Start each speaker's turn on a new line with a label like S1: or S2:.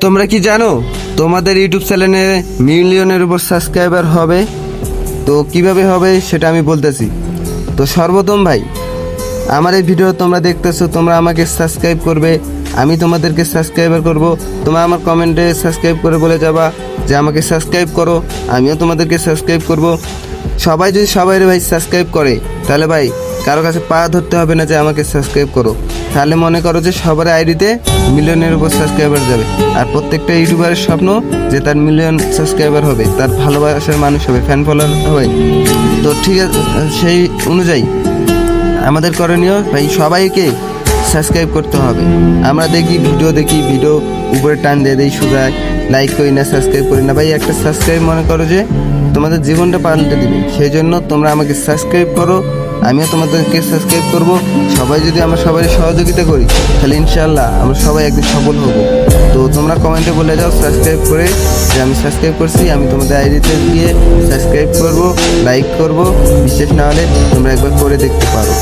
S1: তোমরা কি জানো তোমাদের ইউটিউব চ্যানেলে মিলিয়নের উপর সাবস্ক্রাইবার হবে? তো কিভাবে হবে সেটা আমি বলতেছি। তো সর্বপ্রথম ভাই, আমার এই ভিডিও তোমরা দেখতেছো, তোমরা আমাকে সাবস্ক্রাইব করবে, আমি তোমাদেরকে সাবস্ক্রাইবার করব। তোমরা আমার কমেন্টে সাবস্ক্রাইব করে বলে যাবা যে আমাকে সাবস্ক্রাইব করো, আমিও তোমাদেরকে সাবস্ক্রাইব করব। সবাই যদি সবাই ভাই সাবস্ক্রাইব করে, তাহলে ভাই কারো কাছে পা ধরতে হবে না যে আমাকে সাবস্ক্রাইব করো। তাহলে মনে করো যে সবার আইডিতে মিলিয়নের উপর সাবস্ক্রাইবার যাবে। আর প্রত্যেকটা ইউটিউবারের স্বপ্ন যে তার মিলিয়ন সাবস্ক্রাইবার হবে, তার ভালোবাসার মানুষ হবে, ফ্যান ফলোয়ার হবে। তো ঠিক আছে, সেই অনুযায়ী আমাদের করণীয় ভাই সবাইকে সাবস্ক্রাইব করতে হবে। আমরা ভিডিও উপরে টান দিয়ে দিই, সোজায় লাইক করি না, সাবস্ক্রাইব করি না। ভাই একটা সাবস্ক্রাইব মনে করো যে তোমাদের জীবনটা পাল্টে দিবে। সেই জন্য তোমরা আমাকে সাবস্ক্রাইব করো, আমিও তোমাদেরকে সাবস্ক্রাইব করব। সবাই যদি আমরা সবাই সহযোগিতা করি, তাহলে ইনশাআল্লাহ আমরা সবাই একদিন সফল হব। তো তোমরা কমেন্টে বলে যাও সাবস্ক্রাইব করে যে আমি সাবস্ক্রাইব করছি, আমি তোমাদের আইডিতে গিয়ে সাবস্ক্রাইব করব, লাইক করব। বিশেষ না হলে তোমরা একবার করে দেখতে পারো।